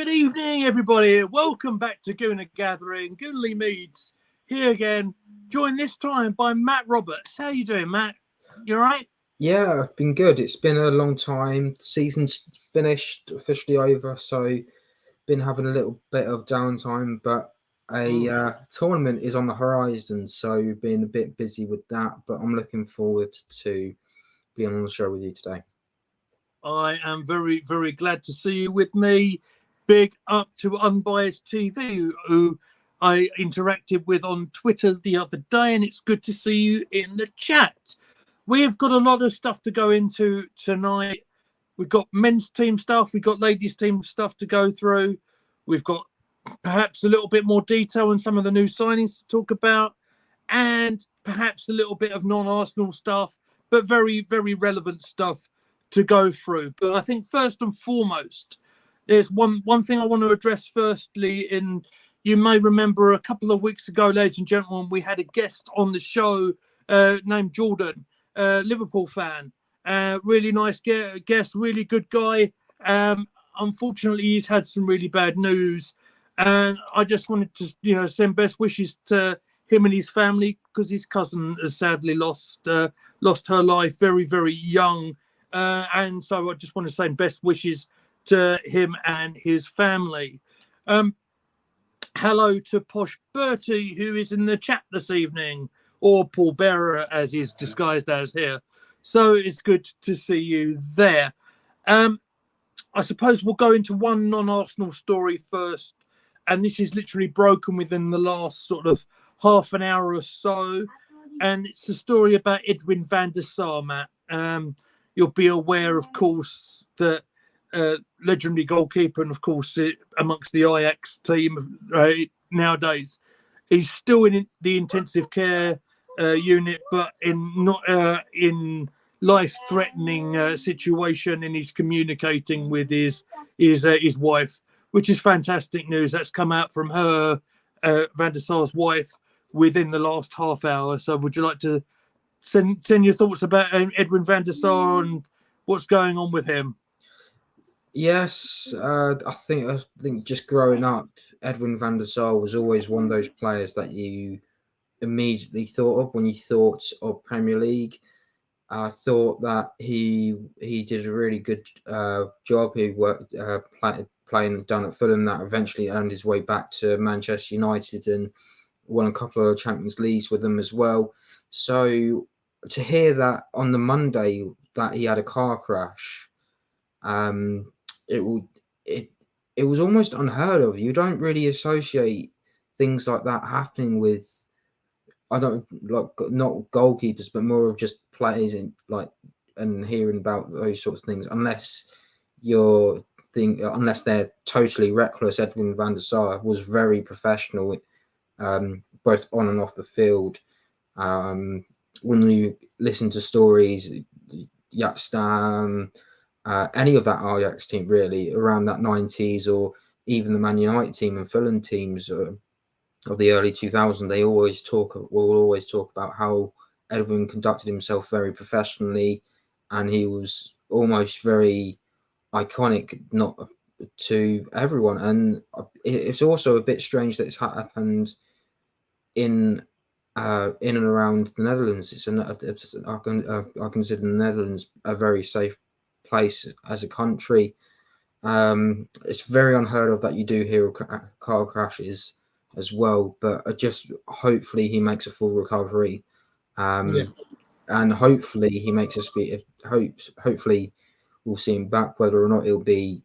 Good evening, everybody. Welcome back to Gooner Gathering. Goonley Meads here again, joined this time by Matt Roberts. How you doing, Matt? You all right? Yeah, I've been good. It's been a long time. Season's finished, officially over, so been having a little bit of downtime, but a tournament is on the horizon, so been a bit busy with that, but I'm looking forward to being on the show with you today. I am very, very glad to see you with me. Big up to Unbiased TV, who I interacted with on Twitter the other day, and it's good to see you in the chat. We've got a lot of stuff to go into tonight. We've got men's team stuff, we've got ladies' team stuff to go through. We've got perhaps a little bit more detail on some of the new signings to talk about, and perhaps a little bit of non-Arsenal stuff, but very, very relevant stuff to go through. But I think first and foremost, there's one thing I want to address firstly. You may remember a couple of weeks ago, ladies and gentlemen, we had a guest on the show named Jordan, Liverpool fan. Really nice guest, really good guy. Unfortunately, he's had some really bad news, and I just wanted to, send best wishes to him and his family, because his cousin has sadly lost her life very, very young. And so I just want to say best wishes to him and his family. Hello to Posh Bertie, who is in the chat this evening, or Paul Bearer, as he's disguised as here. So it's good to see you there. I suppose we'll go into one non-Arsenal story first, and this is literally broken within the last sort of half an hour or so, and it's the story about Edwin van der Sar, Matt. You'll be aware, of course, that legendary goalkeeper, and of course, amongst the Ajax team nowadays, he's still in the intensive care unit, but in life-threatening situation, and he's communicating with his wife, which is fantastic news. That's come out from her, Van der Sar's wife, within the last half hour. So would you like to send your thoughts about Edwin van der Sar and what's going on with him? Yes, I think just growing up, Edwin van der Sar was always one of those players that you immediately thought of when you thought of Premier League. I thought that he did a really good job. He worked playing down at Fulham, that eventually earned his way back to Manchester United and won a couple of Champions Leagues with them as well. So to hear that on the Monday that he had a car crash, it was almost unheard of. You don't really associate things like that happening with, I don't like, not goalkeepers, but more of just players and hearing about those sorts of things, unless they're totally reckless. Edwin van der Sar was very professional, both on and off the field. When you listen to stories, Jaap Stam, any of that Ajax team really around that 90s, or even the Man United team and Fulham teams of the early 2000s, will always talk about how Edwin conducted himself very professionally, and he was almost very iconic, not to everyone. And it's also a bit strange that it's happened in and around the Netherlands. I consider the Netherlands a very safe place as a country. It's very unheard of that you do hear car crashes as well, but just hopefully he makes a full recovery, and hopefully he makes a speed. Hopefully we'll see him back, whether or not it'll be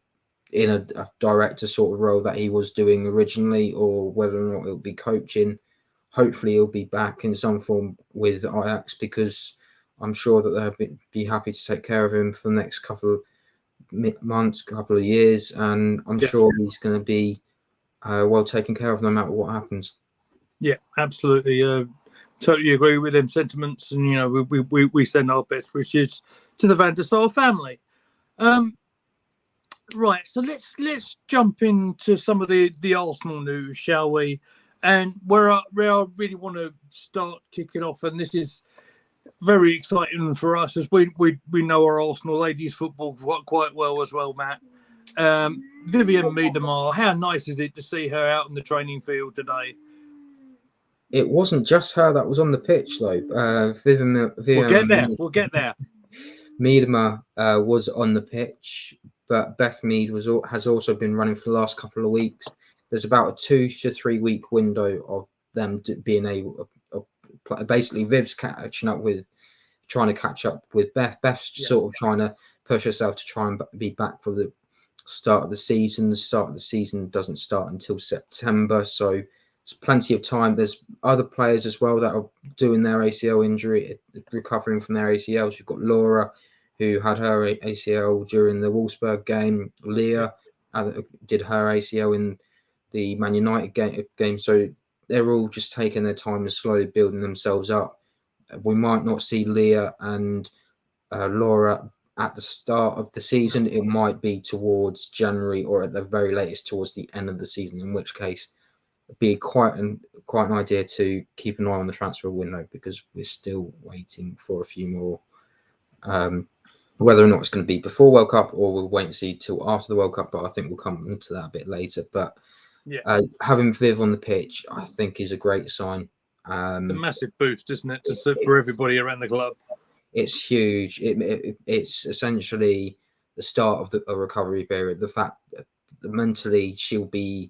in a director sort of role that he was doing originally, or whether or not it'll be coaching. Hopefully he'll be back in some form with Ajax, because I'm sure that they'll be happy to take care of him for the next couple of months, couple of years, and I'm sure he's going to be well taken care of no matter what happens. Yeah, absolutely. Totally agree with them sentiments, and we send our best wishes to the Van der Sar family. Right, so let's jump into some of the Arsenal news, shall we? And where I really want to start kicking off, and this is very exciting for us, as we know our Arsenal ladies football quite well as well, Matt. Vivian Miedemar, how nice is it to see her out on the training field today? It wasn't just her that was on the pitch, though. We'll get there. We'll get there. Miedema was on the pitch, but Beth Mead has also been running for the last couple of weeks. There's about a 2 to 3 week window of them being able. Basically, Viv's trying to catch up with Beth. Beth's sort of trying to push herself to try and be back for the start of the season. The start of the season doesn't start until September, so it's plenty of time. There's other players as well that are doing their ACL injury, recovering from their ACLs. You've got Laura, who had her ACL during the Wolfsburg game. Leah did her ACL in the Man United game. So they're all just taking their time and slowly building themselves up. We might not see Leah and Laura at the start of the season. It might be towards January or at the very latest towards the end of the season, in which case it'd be quite an idea to keep an eye on the transfer window, because we're still waiting for a few more. Whether or not it's going to be before World Cup or we'll wait and see till after the World Cup, but I think we'll come into that a bit later. But having Viv on the pitch, I think, is a great sign. A massive boost, isn't it, for everybody around the club? It's huge. It's essentially the start of a recovery period. The fact that mentally she'll be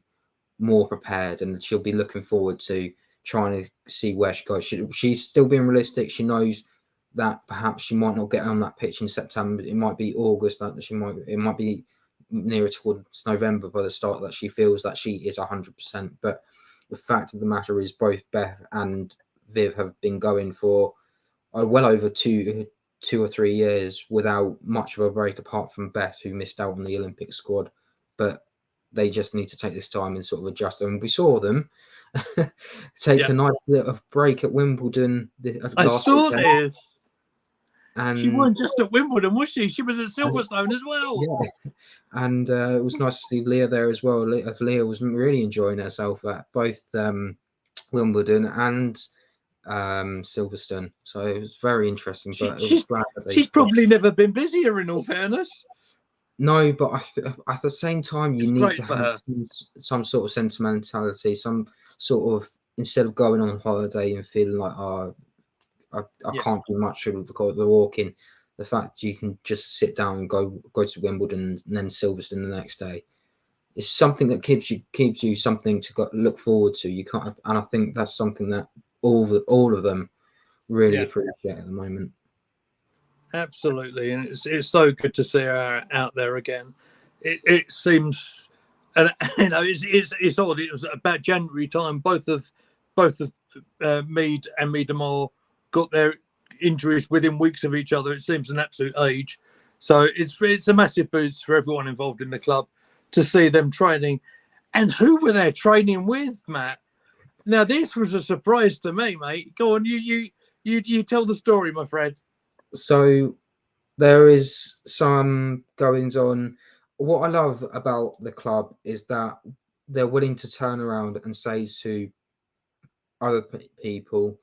more prepared and she'll be looking forward to trying to see where she goes. She's still being realistic. She knows that perhaps she might not get on that pitch in September. It might be August. It might be nearer towards November by the start that she feels that she is 100%. But the fact of the matter is, both Beth and Viv have been going for well over 2 or 3 years without much of a break, apart from Beth, who missed out on the Olympic squad. But they just need to take this time and sort of adjust. And we saw them take a nice little break at Wimbledon. I saw this. And she wasn't just at Wimbledon, was she? She was at Silverstone as well. Yeah. And it was nice to see Leah there as well. Leah was really enjoying herself at both Wimbledon and Silverstone. So it was very interesting. But she's probably never been busier, in all fairness. No, but at the same time, you need to have some sort of sentimentality, some sort of, instead of going on holiday and feeling like, I can't do much of the walking, the fact you can just sit down and go to Wimbledon and then Silverstone the next day, it's something that keeps you something to look forward to. You can't, and I think that's something that all of them really appreciate at the moment. Absolutely, and it's so good to see her out there again. It seems, and it's odd. It was about January time. Both of Mead and Miedemar got their injuries within weeks of each other. It seems an absolute age. So it's a massive boost for everyone involved in the club to see them training. And who were they training with, Matt? Now this was a surprise to me, mate. Go on, you tell the story, my friend. So there is some goings on. What I love about the club is that they're willing to turn around and say to other people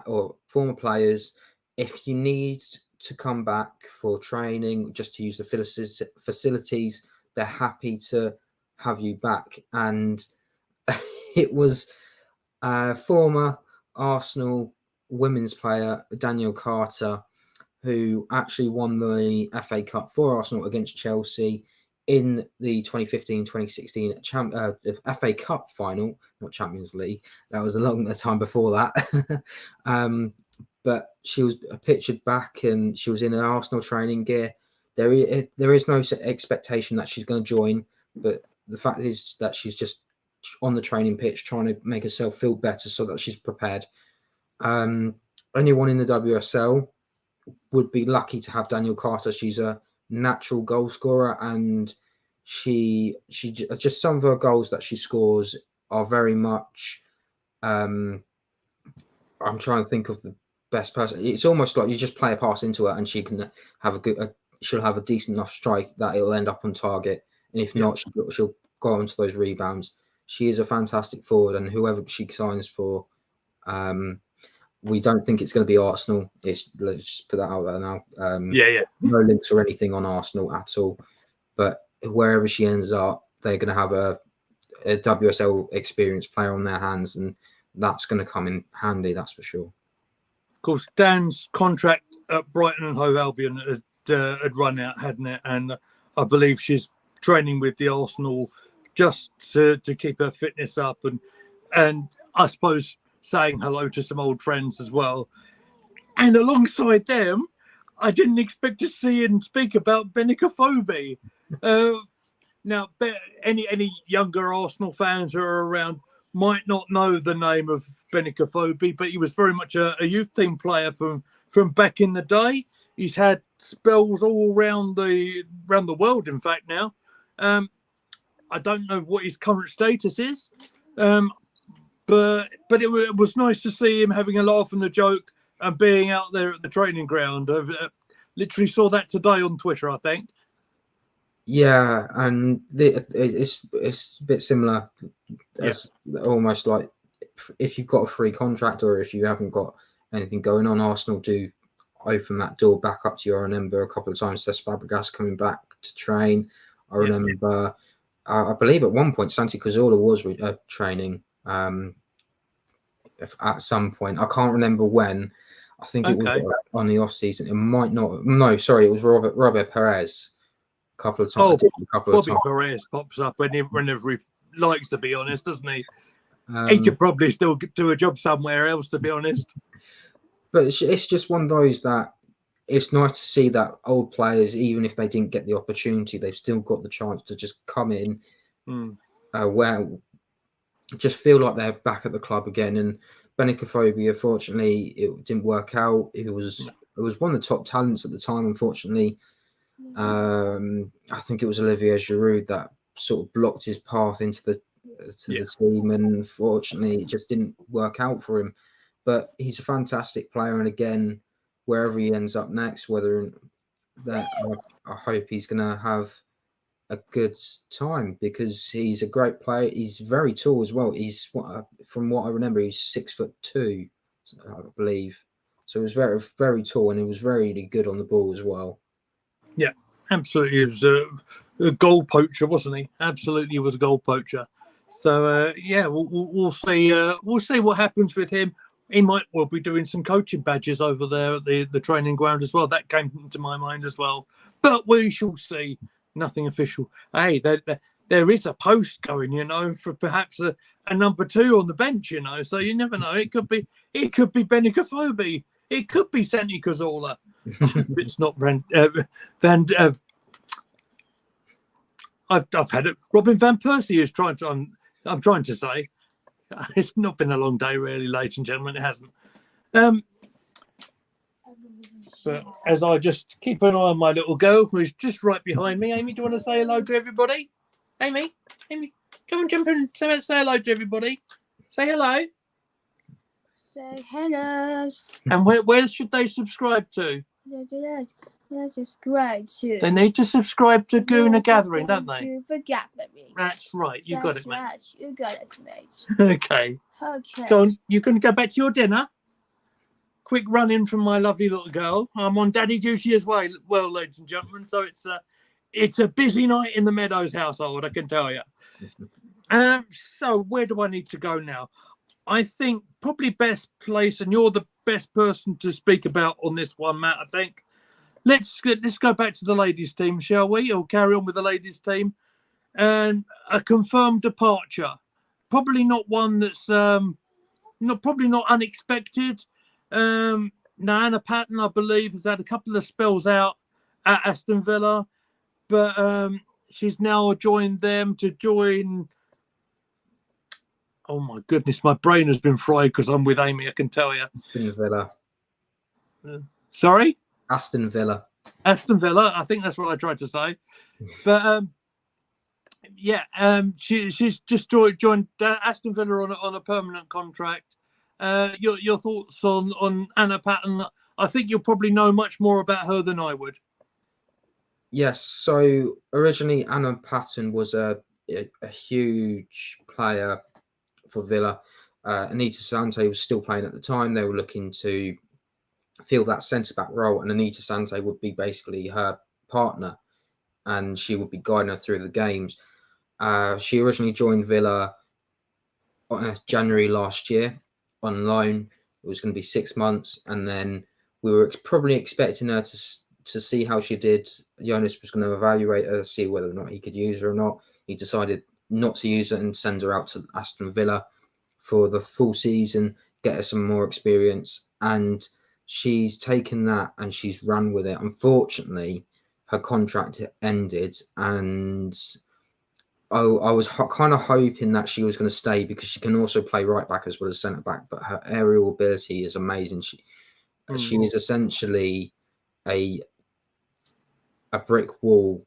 or former players, if you need to come back for training, just to use the facilities, they're happy to have you back. And it was former Arsenal women's player Danielle Carter, who actually won the FA Cup for Arsenal against Chelsea in the 2015-2016 FA Cup final, not Champions League. That was a long time before that. But she was pictured back and she was in an Arsenal training gear. There is no expectation that she's going to join, but the fact is that she's just on the training pitch trying to make herself feel better so that she's prepared. Anyone in the WSL would be lucky to have Danielle Carter. She's a natural goal scorer, and she just, some of her goals that she scores are very much I'm trying to think of the best person. It's almost like you just play a pass into her and she can have she'll have a decent enough strike that it'll end up on target, and if not, she'll go onto those rebounds. She is a fantastic forward, and whoever she signs for, we don't think it's going to be Arsenal. Let's just put that out there now. No links or anything on Arsenal at all. But wherever she ends up, they're going to have a WSL experienced player on their hands, and that's going to come in handy, that's for sure. Of course, Dan's contract at Brighton and Hove Albion had run out, hadn't it? And I believe she's training with the Arsenal just to keep her fitness up, and I suppose saying hello to some old friends as well. And alongside them, I didn't expect to see and speak about Benica Phobie. Now, any younger Arsenal fans who are around might not know the name of Benica Phobie, but he was very much a youth team player from back in the day. He's had spells all around the world, in fact, now. I don't know what his current status is, but it was nice to see him having a laugh and a joke and being out there at the training ground. I literally saw that today on Twitter, I think. Yeah, and it's a bit similar. As almost like if you've got a free contract or if you haven't got anything going on, Arsenal do open that door back up to you. I remember a couple of times Cesc Fabregas coming back to train. I remember, I believe at one point Santi Cazorla was training at some point. I can't remember when. I think it was on the off season. It might not. No, sorry, it was Robert Perez. A couple of times. Bobby Perez pops up whenever he likes, to be honest, doesn't he? He could probably still do a job somewhere else, to be honest. But it's just one of those that it's nice to see that old players, even if they didn't get the opportunity, they've still got the chance to just come in, where just feel like they're back at the club again. And Benica Phobie, unfortunately, it didn't work out. It was one of the top talents at the time, unfortunately. I think it was Olivier Giroud that sort of blocked his path into the team, and unfortunately it just didn't work out for him. But he's a fantastic player, and again, wherever he ends up next, whether that I hope he's going to have a good time, because he's a great player. He's very tall as well. He's from what I remember, he's 6'2", I believe. So he was very, very tall, and he was very good on the ball as well. Yeah, absolutely. He was a goal poacher, wasn't he? Absolutely, was a goal poacher. So we'll see. We'll see what happens with him. He might well be doing some coaching badges over there at the training ground as well. That came into my mind as well. But we shall see. Nothing official. Hey, there is a post going, for perhaps a number 2 on the bench, So you never know. It could be Benica Phobie. It could be Santi Cazorla. It's not I've had it. Robin van Persie is trying to. I'm trying to say, it's not been a long day, really, ladies and gentlemen. It hasn't. But as I just keep an eye on my little girl, who's just right behind me. Amy, do you want to say hello to everybody? Amy, come and jump in and say hello to everybody. Say hello. Say hello. And where should they subscribe to? They need to subscribe to Gooner Gathering, don't they? Gooner Gathering. That's right. You got it, mate. Right. You got it, mate. Okay. Go on. You can go back to your dinner. Quick run in from my lovely little girl. I'm on daddy duty as well, ladies and gentlemen. So it's a busy night in the Meadows household, I can tell you. So where do I need to go now? I think probably best place, and you're the best person to speak about on this one, Matt, I think. Let's go back to the ladies' team, shall we? Or carry on with the ladies' team. And a confirmed departure. Probably not one that's probably not unexpected. Now, Anna Patten, I believe, has had a couple of spells out at Aston Villa, but she's now joined them to join. Oh my goodness, my brain has been fried because I'm with Amy, I can tell you. Aston Villa. Sorry? Aston Villa. Aston Villa, I think that's what I tried to say. But she's just joined Aston Villa on a permanent contract. Your thoughts on Anna Patten? I think you'll probably know much more about her than I would. Yes, so originally Anna Patten was a huge player for Villa. Anita Sante was still playing at the time. They were looking to fill that centre-back role, and Anita Sante would be basically her partner and she would be guiding her through the games. She originally joined Villa on January last year on loan. It was going to be 6 months, and then we were probably expecting her to see how she did. Jonas was going to evaluate her, see whether or not he could use her or not. He decided not to use her and send her out to Aston Villa for the full season, get her some more experience, and she's taken that and she's run with it. Unfortunately, her contract ended, and I was kind of hoping that she was going to stay because she can also play right back as well as centre back, but her aerial ability is amazing. She is essentially a brick wall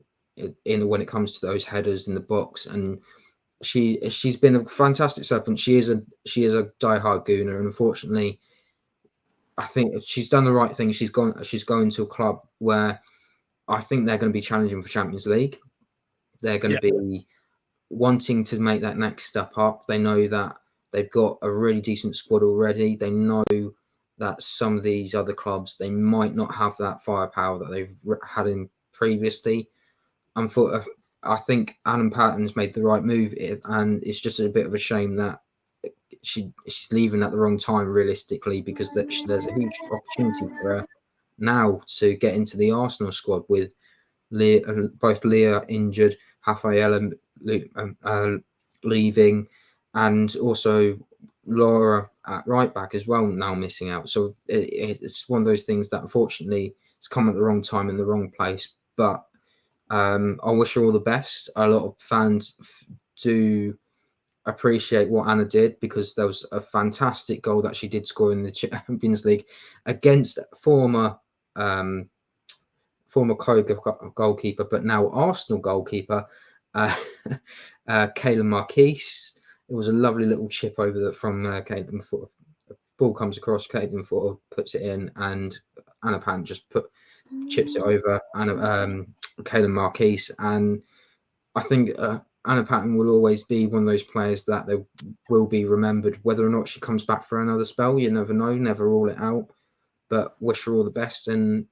in when it comes to those headers in the box, and she's been a fantastic serpent. She is a diehard Gooner, and unfortunately, I think she's done the right thing. She's going to a club where I think they're going to be challenging for Champions League. They're going to be wanting to make that next step up. They know that they've got a really decent squad already. They know that some of these other clubs, they might not have that firepower that they've had in previously. And I think Adam Patton's made the right move, and it's just a bit of a shame that she's leaving at the wrong time, realistically, because there's a huge opportunity for her now to get into the Arsenal squad with both Leah injured, Rafaela leaving, and also Laura at right back as well now missing out. So it's one of those things that unfortunately it's come at the wrong time in the wrong place. But I wish her all the best. A lot of fans do appreciate what Anna did, because there was a fantastic goal that she did score in the Champions League against former goalkeeper, but now Arsenal goalkeeper, Kayla Marquise. It was a lovely little chip over from Caitlin Ford. Ball comes across, Caitlin Ford puts it in, and Anna Pan just chips it over Kayla Marquise. And I think Anna Patton will always be one of those players that they will be remembered. Whether or not she comes back for another spell, you never know. Never rule it out. But wish her all the best, and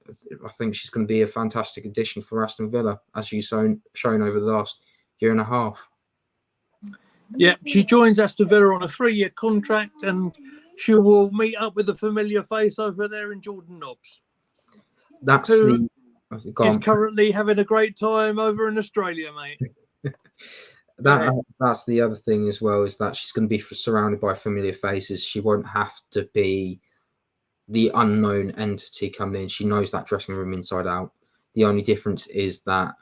I think she's going to be a fantastic addition for Aston Villa, as she's shown over the last year and a half. Yeah, she joins Aston Villa on a 3-year contract, and she will meet up with a familiar face over there in Jordan Nobbs. That's is currently having a great time over in Australia, mate. That's the other thing as well, is that she's going to be surrounded by familiar faces. She won't have to be the unknown entity coming in. She knows that dressing room inside out. The only difference is that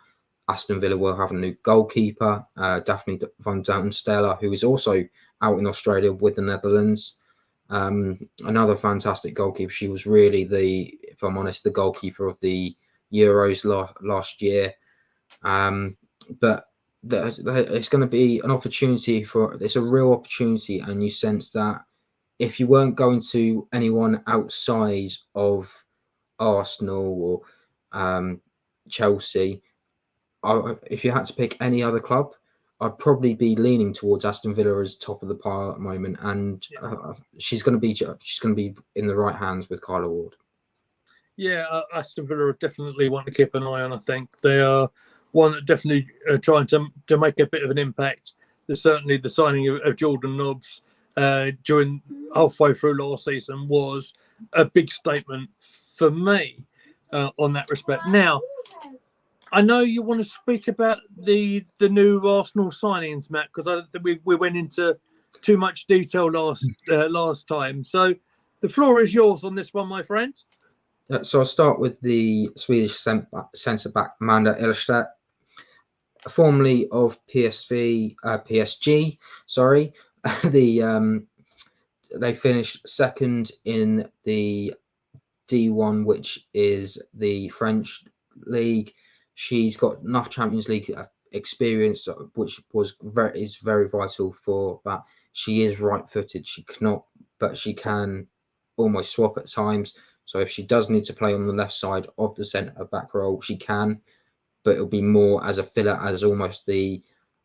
Aston Villa will have a new goalkeeper, Daphne van Danstella, who is also out in Australia with the Netherlands. Another fantastic goalkeeper. She was really if I'm honest, the goalkeeper of the Euros last year. But it's going to be an opportunity it's a real opportunity, and you sense that if you weren't going to anyone outside of Arsenal or Chelsea, if you had to pick any other club, I'd probably be leaning towards Aston Villa as top of the pile at the moment, and she's going to be in the right hands with Kyla Ward. Yeah, Aston Villa are definitely one to keep an eye on. I think they are one that definitely are trying to make a bit of an impact. There's certainly the signing of Jordan Nobbs during halfway through last season was a big statement for me on that respect. Now, I know you want to speak about the new Arsenal signings, Matt, because I think we went into too much detail last time. So the floor is yours on this one, my friend. So I'll start with the Swedish centre-back Amanda Ilestedt, formerly of PSG. Sorry, they finished second in the D1, which is the French league. She's got enough Champions League experience, which is very vital for that. She is right-footed. She can almost swap at times. So if she does need to play on the left side of the centre-back role, she can. But it'll be more as a filler, as almost the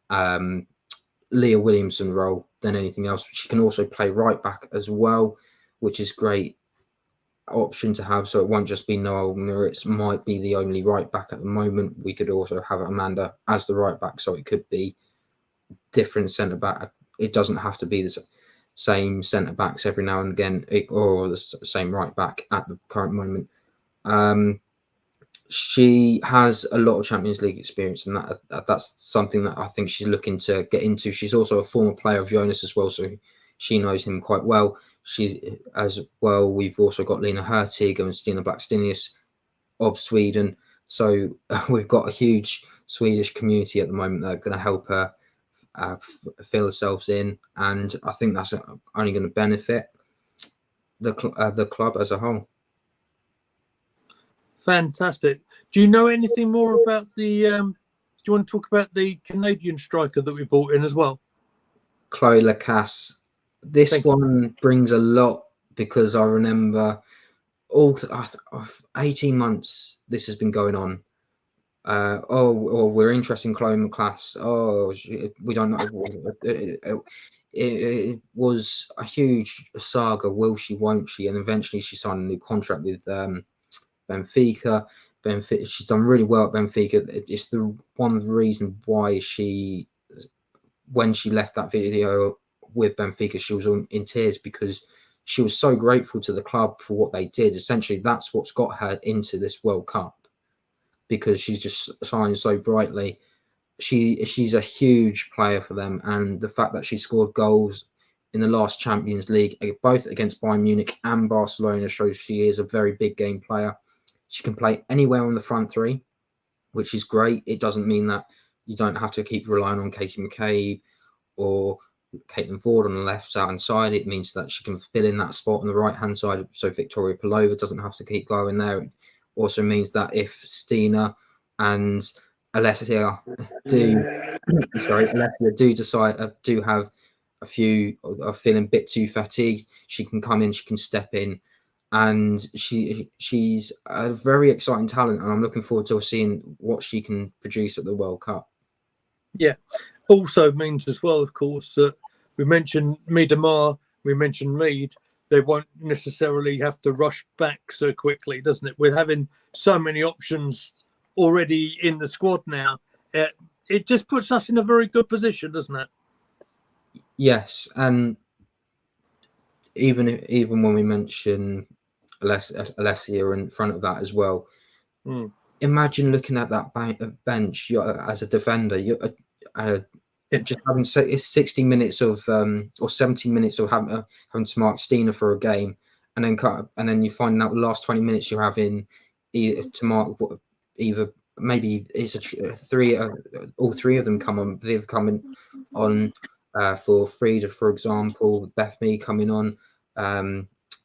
Leah Williamson role than anything else. She can also play right back as well, which is great. option to have, so it won't just be Noel Moritz might be the only right back at the moment. We could also have Amanda as the right back, so it could be different centre back. It doesn't have to be the same centre backs every now and again, or the same right back at the current moment. She has a lot of Champions League experience, and that's something that I think she's looking to get into. She's also a former player of Jonas as well, so she knows him quite well. She as well. We've also got Lena Hurtig and Stina Blackstenius of Sweden, so we've got a huge Swedish community at the moment that are going to help her fill themselves in, and I think that's only going to benefit the club as a whole. Fantastic. Do you know anything more about the? Do you want to talk about the Canadian striker that we brought in as well? Chloe Lacasse. This one brings a lot because I remember all 18 months this has been going on. We're interested in Chloe Lacasse. We don't know. It was a huge saga. Will she? Won't she? And eventually she signed a new contract with Benfica. She's done really well at Benfica. It's the one reason why when she left that video with Benfica, she was in tears because she was so grateful to the club for what they did. Essentially, that's what's got her into this World Cup, because she's just shining so brightly. She's a huge player for them, and the fact that she scored goals in the last Champions League, both against Bayern Munich and Barcelona, shows she is a very big game player. She can play anywhere on the front three, which is great. It doesn't mean that you don't have to keep relying on Katie McCabe or Caitlin Ford on the left-hand side. It means that she can fill in that spot on the right-hand side, so Victoria Pelova doesn't have to keep going there. It also means that if Stina and Alessia do have a few are feeling a bit too fatigued, she can come in, she can step in, and she's a very exciting talent, and I'm looking forward to seeing what she can produce at the World Cup. Yeah, also means as well, of course, that we mentioned Miedemar, we mentioned Mead. They won't necessarily have to rush back so quickly, doesn't it? We're having so many options already in the squad now. It just puts us in a very good position, doesn't it? Yes, and even when we mention Alessia in front of that as well, imagine looking at that bench as a defender. Just having 60 minutes of or 70 minutes of having to mark Stina for a game, and then you find out the last 20 minutes you're having to mark either maybe it's all three of them come on. They've come on for Frida, for example, Beth Mead coming on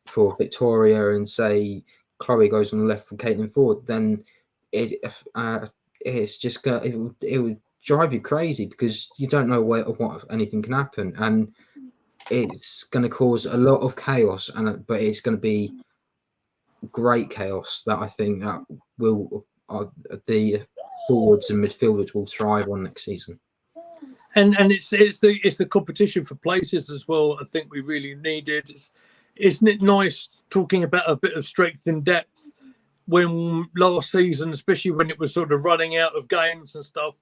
for Victoria, and say Chloe goes on the left for Caitlin Ford, then it's just it would drive you crazy because you don't know what anything can happen, and it's going to cause a lot of chaos, but it's going to be great chaos that I think that the forwards and midfielders will thrive on next season. And it's the competition for places as well. I think we really need it. Isn't it nice talking about a bit of strength in depth when last season, especially when it was sort of running out of games and stuff,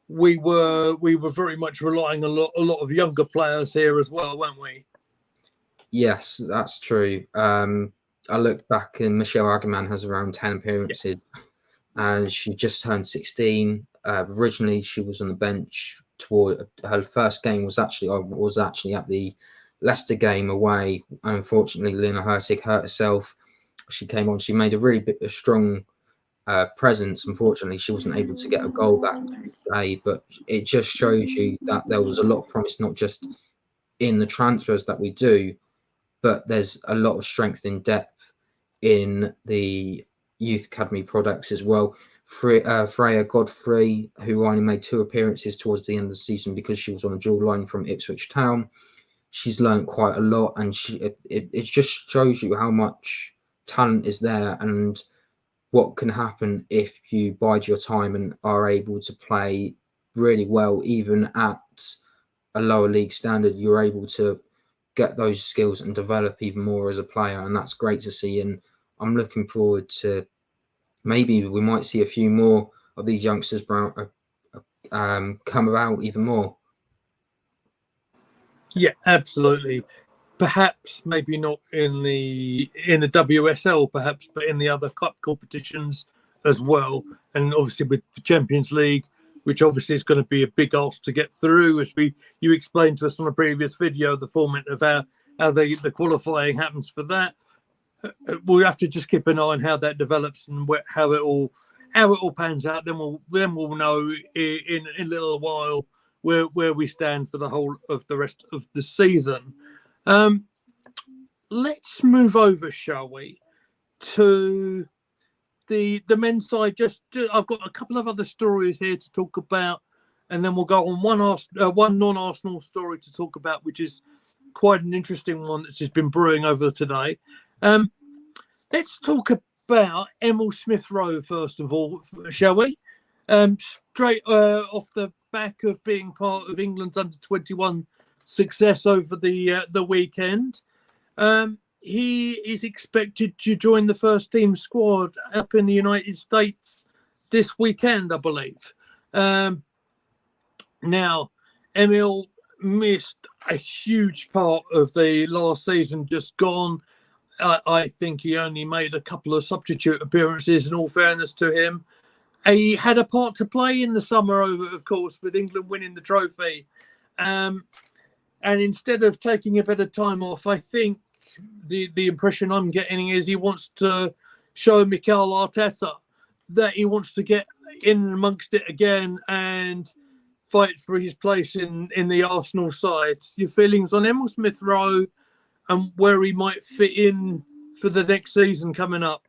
we were very much relying on a lot of younger players here as well, weren't we? Yes, that's true. I looked back and Michelle Agerman has around 10 appearances, and she just turned 16. Originally, she was on the bench. Toward her first game was actually at the Leicester game away. Unfortunately, Lena Hurtig hurt herself. She came on. She made a strong presence. Unfortunately, she wasn't able to get a goal that day, but it just shows you that there was a lot of promise, not just in the transfers that we do, but there's a lot of strength in depth in the youth academy products as well. Freya Godfrey, who only made 2 appearances towards the end of the season because she was on a dual line from Ipswich Town. She's learned quite a lot, and it just shows you how much talent is there and what can happen if you bide your time and are able to play really well, even at a lower league standard. You're able to get those skills and develop even more as a player, and that's great to see. And I'm looking forward to maybe we might see a few more of these youngsters come about even more. Yeah, absolutely. Perhaps maybe not in the WSL, perhaps, but in the other cup competitions as well. And obviously with the Champions League, which obviously is going to be a big ask to get through, as you explained to us on a previous video, the format of how the qualifying happens for that. We'll have to just keep an eye on how that develops and how it all pans out. Then we'll know in a little while where we stand for the whole of the rest of the season. Let's move over, shall we, to the men's side. I've got a couple of other stories here to talk about, and then we'll go on one non-Arsenal story to talk about, which is quite an interesting one that's just been brewing over today. Let's talk about Emil Smith Rowe first of all, shall we? Straight off the back of being part of England's under-21 success over the weekend. He is expected to join the first team squad up in the United States this weekend, I believe. Now, Emil missed a huge part of the last season just gone. I think he only made a couple of substitute appearances, in all fairness to him. He had a part to play in the summer, of course, with England winning the trophy. And instead of taking a bit of time off, I think the impression I'm getting is he wants to show Mikel Arteta that he wants to get in amongst it again and fight for his place in the Arsenal side. Your feelings on Emil Smith Rowe and where he might fit in for the next season coming up?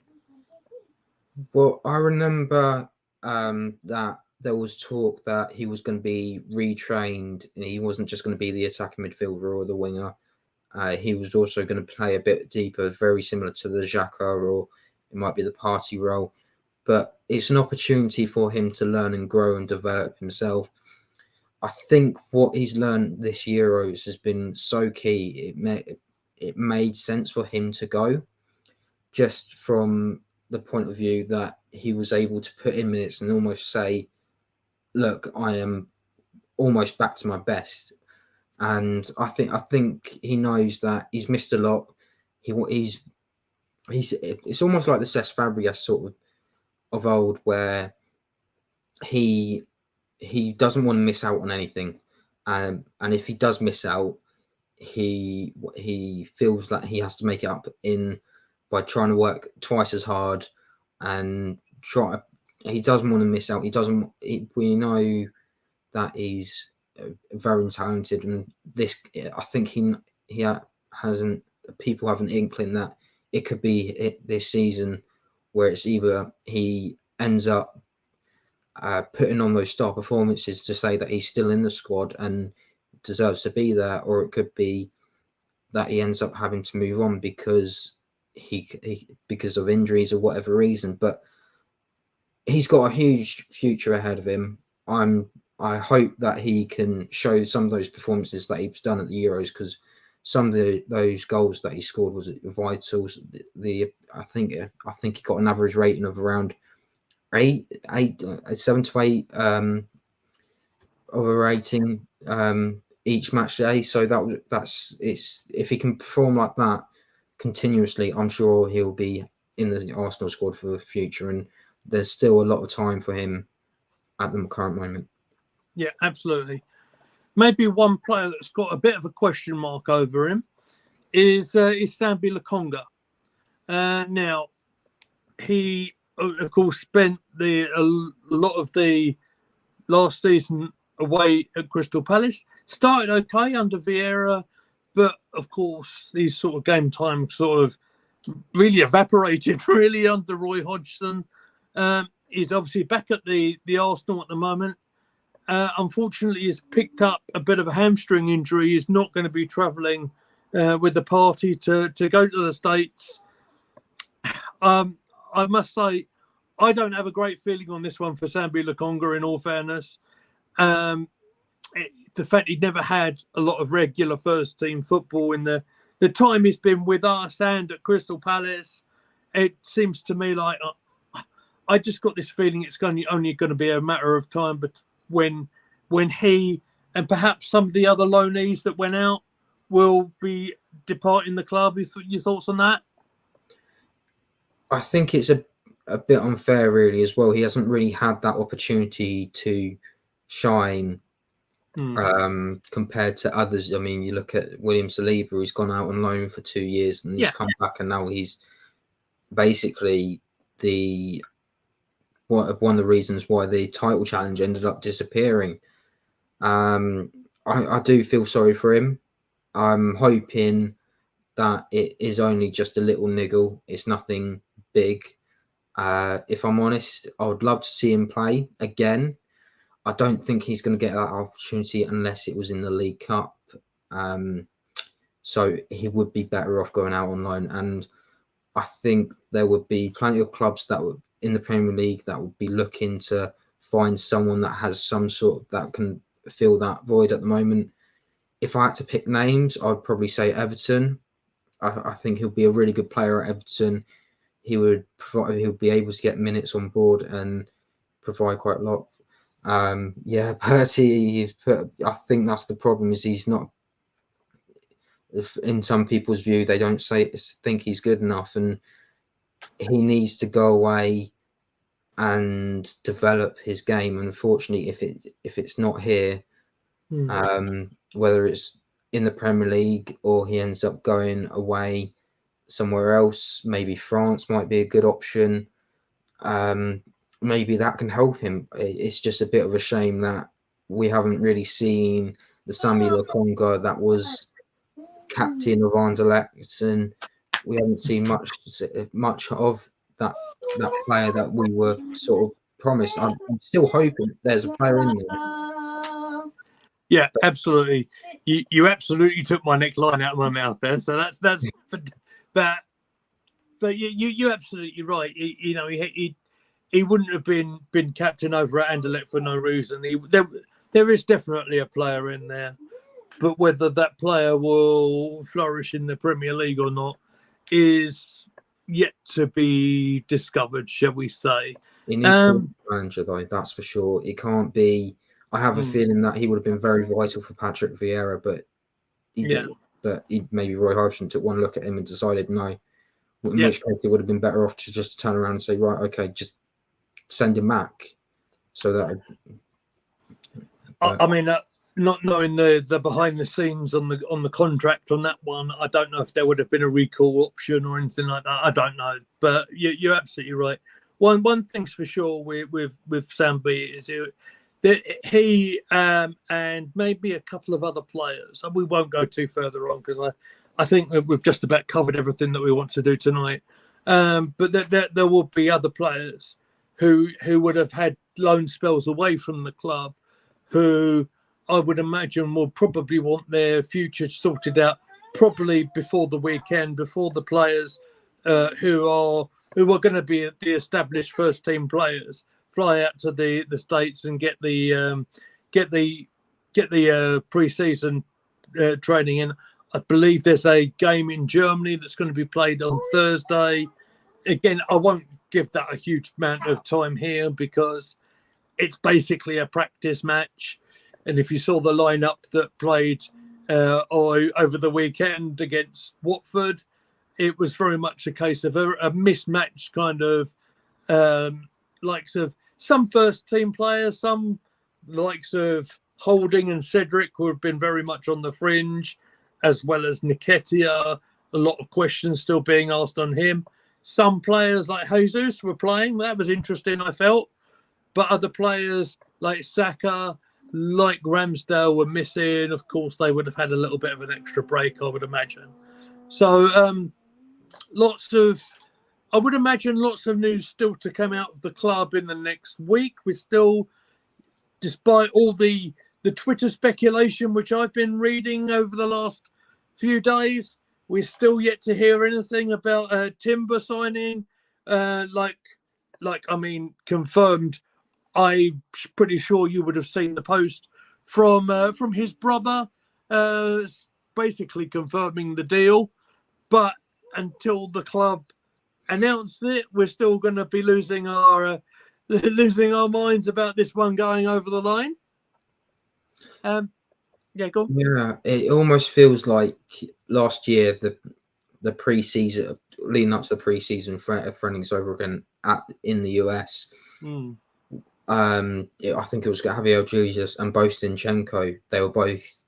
Well, I remember that there was talk that he was going to be retrained. He wasn't just going to be the attacking midfielder or the winger. He was also going to play a bit deeper, very similar to the Xhaka, or it might be the Partey role. But it's an opportunity for him to learn and grow and develop himself. I think what he's learned this Euros has been so key. It made sense for him to go, just from the point of view that he was able to put in minutes and almost say, look, I am almost back to my best. And I think he knows that he's missed a lot. It's almost like the Cesc Fabregas sort of old, where he doesn't want to miss out on anything. And if he does miss out, he feels that he has to make it up by trying to work twice as hard and he doesn't want to miss out. We know that he's very talented, and I think people have an inkling that it could be it this season, where it's either he ends up putting on those star performances to say that he's still in the squad and deserves to be there, or it could be that he ends up having to move on because because of injuries or whatever reason. But he's got a huge future ahead of him. I hope that he can show some of those performances that he's done at the Euros, because some of those goals that he scored was vital. I think he got an average rating of around 7 to 8 of a rating each match day. So if he can perform like that continuously, I'm sure he'll be in the Arsenal squad for the future, and there's still a lot of time for him at the current moment. Yeah, absolutely. Maybe one player that's got a bit of a question mark over him is Sambi Lokonga. Now, he, of course, spent a lot of the last season away at Crystal Palace. Started okay under Vieira, but of course, his sort of game time sort of really evaporated really under Roy Hodgson. He's obviously back at the Arsenal at the moment. Unfortunately, he's picked up a bit of a hamstring injury. He's not going to be travelling with the party to go to the States. I must say, I don't have a great feeling on this one for Sambi Lokonga, in all fairness. The fact he'd never had a lot of regular first-team football in the time he's been with us and at Crystal Palace, it seems to me like I just got this feeling it's only going to be a matter of time, but when he and perhaps some of the other loanees that went out will be departing the club. Your thoughts on that? I think it's a bit unfair, really, as well. He hasn't really had that opportunity to shine compared to others. I mean, you look at William Saliba, who's gone out on loan for 2 years and he's come back, and now he's basically one of the reasons why the title challenge ended up disappearing. I do feel sorry for him. I'm hoping that it is only just a little niggle. It's nothing big. If I'm honest, I would love to see him play again. I don't think he's going to get that opportunity unless it was in the League Cup. So he would be better off going out on loan. And I think there would be plenty of clubs that would in the Premier League that would be looking to find someone that has some sort that can fill that void at the moment. If I had to pick names, I'd probably say Everton. I think he'll be a really good player at Everton. He'll be able to get minutes on board and provide quite a lot. Percy, I think that's the problem, is he's not, in some people's view, they don't think he's good enough, and he needs to go away and develop his game. Unfortunately, if it's not here, whether it's in the Premier League or he ends up going away somewhere else, maybe France might be a good option. Maybe that can help him. It's just a bit of a shame that we haven't really seen the Sambi Lokonga that was captain of Anderlecht, and we haven't seen much of that player that we were sort of promised. I'm still hoping there's a player in there. Yeah, absolutely. You absolutely took my next line out of my mouth there. So that's but you're absolutely right. He wouldn't have been captain over at Anderlecht for no reason. There is definitely a player in there, but whether that player will flourish in the Premier League or not is yet to be discovered, shall we say. He needs to be a manager, though, that's for sure. It can't be. I have a feeling that he would have been very vital for Patrick Vieira, but he didn't. But maybe Roy Hodgson took one look at him and decided no. In which case, it would have been better off to just turn around and say, right, okay, just send him back. So that. I mean, not knowing the behind the scenes on the contract on that one, I don't know if there would have been a recall option or anything like that. I don't know, but you're absolutely right. One thing's for sure with Sambi is that he and maybe a couple of other players. We won't go too further on because I think we've just about covered everything that we want to do tonight. But there will be other players who would have had loan spells away from the club, who I would imagine will probably want their future sorted out probably before the weekend, before the players who are going to be the established first team players fly out to the States and get the pre-season training in. I believe there's a game in Germany that's going to be played on Thursday. Again, I won't give that a huge amount of time here because it's basically a practice match. And if you saw the lineup that played over the weekend against Watford, it was very much a case of a mismatched kind of likes of some first team players, some likes of Holding and Cedric, who have been very much on the fringe, as well as Nketiah. A lot of questions still being asked on him. Some players like Jesus were playing. That was interesting, I felt. But other players like Saka, like Ramsdale were missing. Of course, they would have had a little bit of an extra break, I would imagine. So I would imagine lots of news still to come out of the club in the next week. We're still, despite all the Twitter speculation, which I've been reading over the last few days, we're still yet to hear anything about Timber signing. Confirmed. I'm pretty sure you would have seen the post from his brother, basically confirming the deal. But until the club announce it, we're still going to be losing our minds about this one going over the line. Yeah, go on. Yeah, it almost feels like last year the pre-season leading up to the pre-season friendlies over again in the US. I think it was Javier Jesus and Bostinchenko. They were both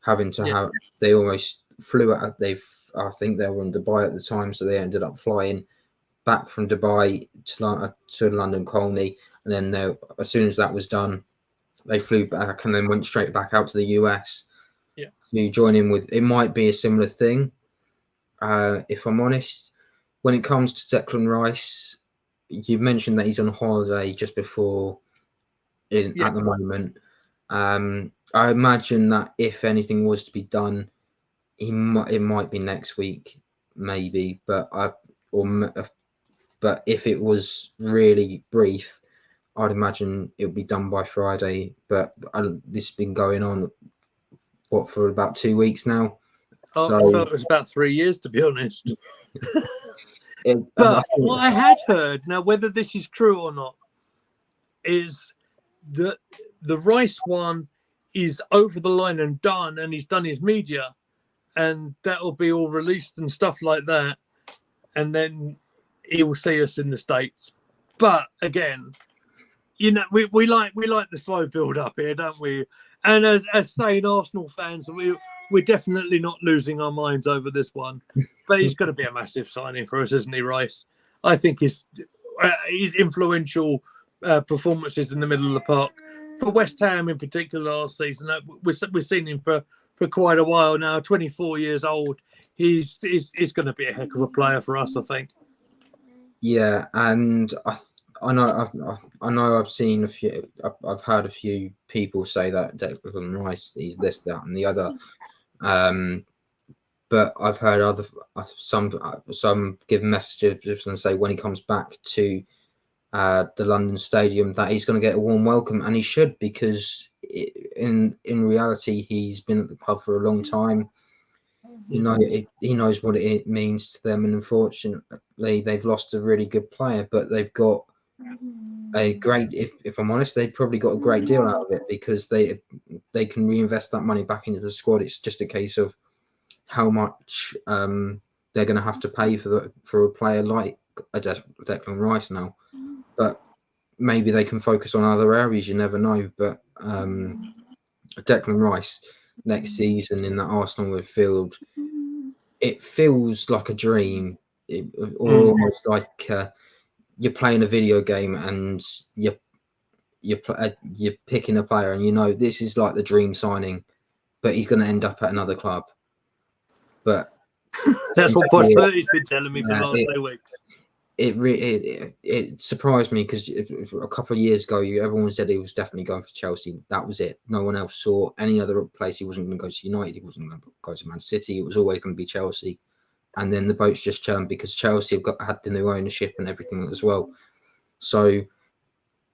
having to have. They almost flew out. I think they were in Dubai at the time, so they ended up flying back from Dubai to London Colney, and then as soon as that was done, they flew back and then went straight back out to the US. Yeah, to join in with. It might be a similar thing. If I'm honest, when it comes to Declan Rice, you mentioned that he's on holiday just before. At the moment, I imagine that if anything was to be done, it might be next week, maybe. But if it was really brief, I'd imagine it would be done by Friday. But this has been going on for about 2 weeks now. I thought it was about 3 years, to be honest. But what I had heard, now whether this is true or not, is that the Rice one is over the line and done, and he's done his media, and that'll be all released and stuff like that, and then he will see us in the States. But again, we like the slow build up here, don't we? And as saying Arsenal fans, we're definitely not losing our minds over this one. But he's going to be a massive signing for us, isn't he, Rice? I think his influential performances in the middle of the park for West Ham in particular last season. We've seen him for quite a while now. 24 years old. He's going to be a heck of a player for us, I think. Yeah, and I know I've seen a few. I've heard a few people say that Declan Rice, he's this, that, and the other. But I've heard some give messages and say when he comes back to the London Stadium that he's going to get a warm welcome, and he should, because in reality he's been at the club for a long time. He knows what it means to them, and unfortunately they've lost a really good player, but they've got a great. If I'm honest, they've probably got a great deal out of it because they can reinvest that money back into the squad. It's just a case of how much they're going to have to pay for a player like Declan Rice now. But maybe they can focus on other areas. You never know. But Declan Rice next season in the Arsenal midfield, it feels like a dream, almost like you're playing a video game and you're picking a player, and this is like the dream signing, but he's going to end up at another club. But that's what Posh Bertie's been telling me for the last 2 weeks. It surprised me because a couple of years ago, everyone said he was definitely going for Chelsea. That was it. No one else saw any other place. He wasn't going to go to United. He wasn't going to go to Man City. It was always going to be Chelsea. And then the boats just churned because Chelsea had the new ownership and everything as well. So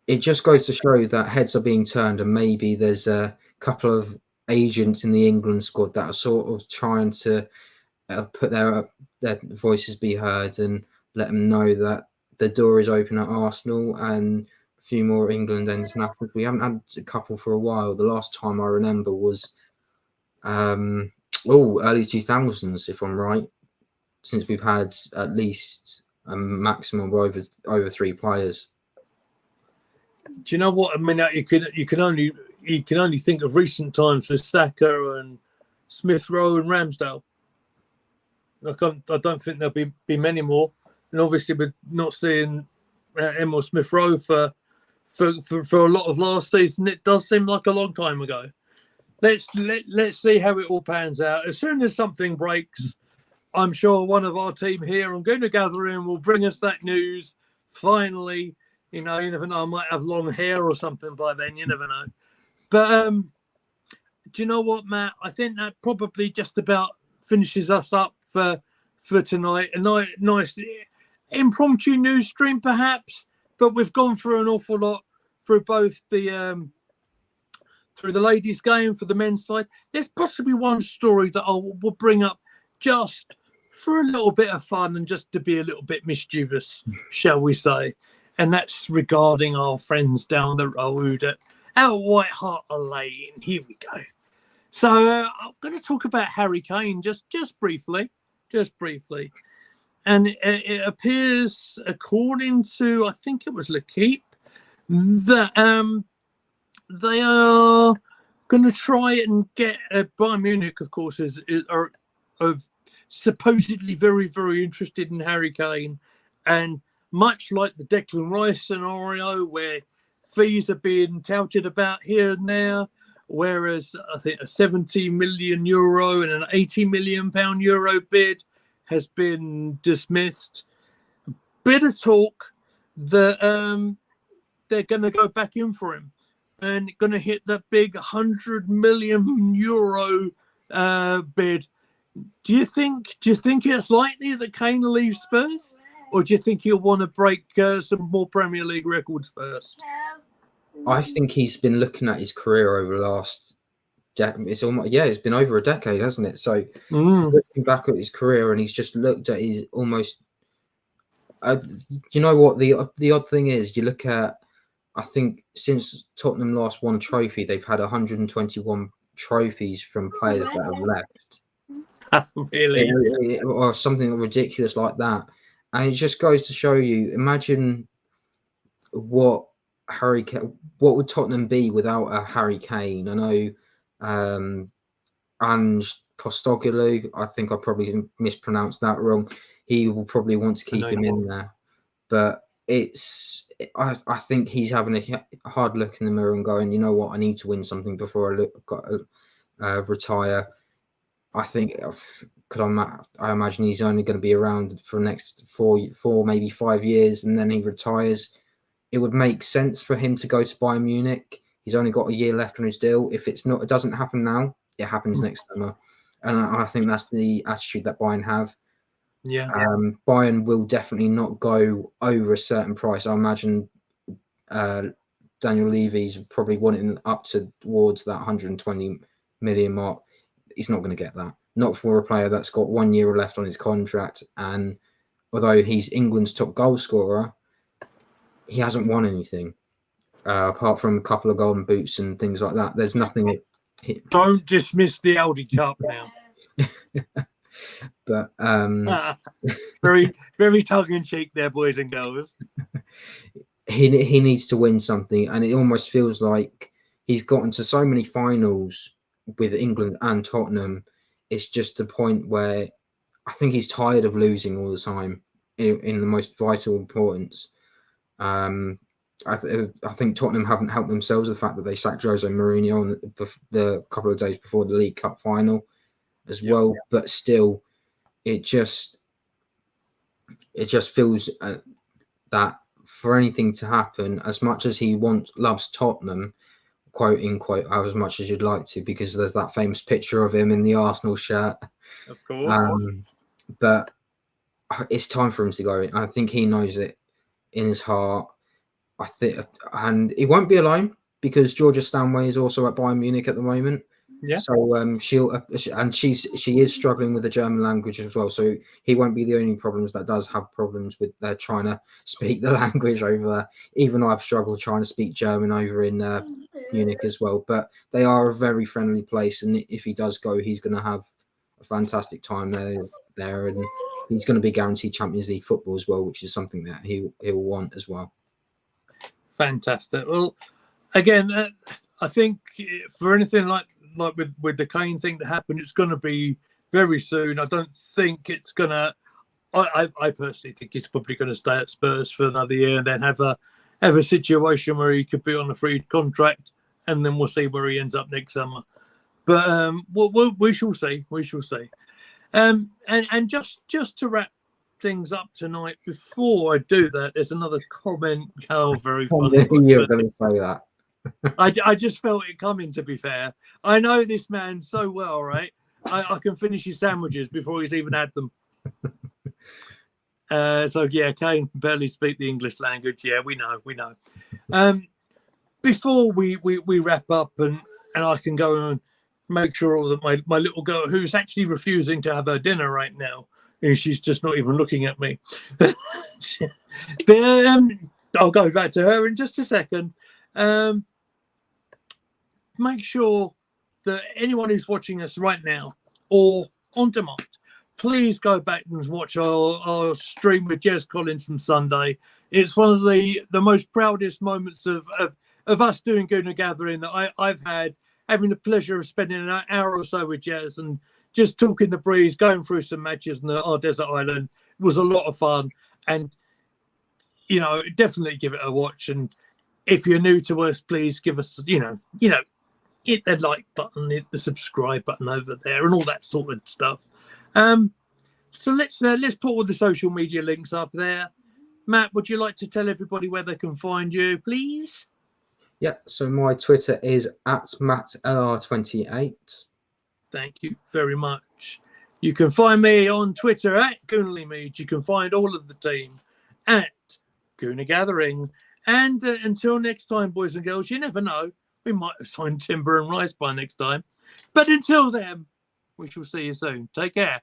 it just goes to show that heads are being turned, and maybe there's a couple of agents in the England squad that are sort of trying to put their voices be heard and let them know that the door is open at Arsenal and a few more England internationals. We haven't had a couple for a while. The last time I remember was early 2000s, if I'm right, since we've had at least a maximum of over 3 players. Do you know what I mean? You can only think of recent times with Saka and Smith Rowe and Ramsdale. I don't think there'll be many more. And obviously, we're not seeing Emil Smith Rowe for a lot of last season. It does seem like a long time ago. Let's see how it all pans out. As soon as something breaks, I'm sure one of our team here, I'm going to gather in, will bring us that news. Finally, you never know. I might have long hair or something by then. You never know. But do you know what, Matt? I think that probably just about finishes us up for tonight. A nice impromptu news stream, perhaps, but we've gone through an awful lot through both the ladies' game, for the men's side. There's possibly one story that I will bring up just for a little bit of fun and just to be a little bit mischievous, shall we say. And that's regarding our friends down the road at White Hart Lane. Here we go. So I'm going to talk about Harry Kane just briefly. And it appears, according to, I think it was L'Equipe, that they are going to try and get Bayern Munich, of course, are supposedly very, very interested in Harry Kane. And much like the Declan Rice scenario, where fees are being touted about here and there, whereas I think a 70 million euro and an 80 million euro bid has been dismissed. Bit of talk that they're going to go back in for him and going to hit that big 100 million euro bid. Do you think it's likely that Kane will leave Spurs, or do you think he'll want to break some more Premier League records first? I think he's been looking at his career over the last. It's been over a decade, hasn't it? So looking back at his career, and he's just looked at his almost. You know what the odd thing is? You look at. I think since Tottenham last won a trophy, they've had 121 trophies from players that have left. Really? Or something ridiculous like that. And it just goes to show you, imagine what would Tottenham be without a Harry Kane? I know Ange Postecoglou, I think I probably mispronounced that wrong. He will probably want to keep him in there. But I think he's having a hard look in the mirror and going, you know what, I need to win something before I retire. I think I imagine he's only going to be around for the next four, maybe 5 years, and then he retires. It would make sense for him to go to Bayern Munich. He's only got a year left on his deal. If it doesn't happen now, it happens next summer. And I think that's the attitude that Bayern have. Yeah. Bayern will definitely not go over a certain price. I imagine Daniel Levy's probably wanting up towards that 120 million mark. He's not going to get that. Not for a player that's got 1 year left on his contract. And although he's England's top goal scorer, he hasn't won anything apart from a couple of golden boots and things like that. There's nothing. Don't dismiss the Audi Cup now. But very, very tongue-in-cheek there, boys and girls. He needs to win something, and it almost feels like he's gotten to so many finals with England and Tottenham. It's just a point where I think he's tired of losing all the time in the most vital importance. I think Tottenham haven't helped themselves. The fact that they sacked Jose Mourinho on the couple of days before the League Cup final as well, but still, it just feels that for anything to happen, as much as he loves Tottenham, quote unquote, as much as you'd like to, because there's that famous picture of him in the Arsenal shirt. Of course. But it's time for him to go. I think he knows it in his heart. I think, and he won't be alone because Georgia Stanway is also at Bayern Munich at the moment. Yeah. So she is struggling with the German language as well. So he won't be the only problems that does have problems with trying to speak the language over there. Even though I've struggled trying to speak German over in Munich as well. But they are a very friendly place, and if he does go, he's going to have a fantastic time there, and he's going to be guaranteed Champions League football as well, which is something that he will want as well. Fantastic. Well, again, I think for anything like with the Kane thing to happen, it's going to be very soon. I don't think it's going to. I personally think he's probably going to stay at Spurs for another year and then have a situation where he could be on a free contract, and then we'll see where he ends up next summer. But we shall see. We shall see. And just to wrap things up tonight, before I do that, there's another comment. Oh, very funny. You're going to say that. I just felt it coming, to be fair. I know this man so well, right? I can finish his sandwiches before he's even had them. So, yeah, Kane barely speak the English language. Yeah, we know. Before we wrap up and I can go and make sure that my little girl, who's actually refusing to have her dinner right now, and she's just not even looking at me. But I'll go back to her in just a second. Make sure that anyone who's watching us right now or on demand, please go back and watch our stream with Jez Collins on Sunday. It's one of the most proudest moments of us doing Gooner Gathering that I've had, having the pleasure of spending an hour or so with Jez and just talking the breeze, going through some matches on our desert island. It was a lot of fun. And, you know, definitely give it a watch. And if you're new to us, please give us, you know, hit the like button, hit the subscribe button over there and all that sort of stuff. So let's put all the social media links up there. Matt, would you like to tell everybody where they can find you, please? Yeah, so my Twitter is @MattLR28. Thank you very much. You can find me on Twitter @GoonerlyMead. You can find all of the team at Gooner Gathering. And until next time, boys and girls, you never know. We might have signed Timber and Rice by next time. But until then, we shall see you soon. Take care.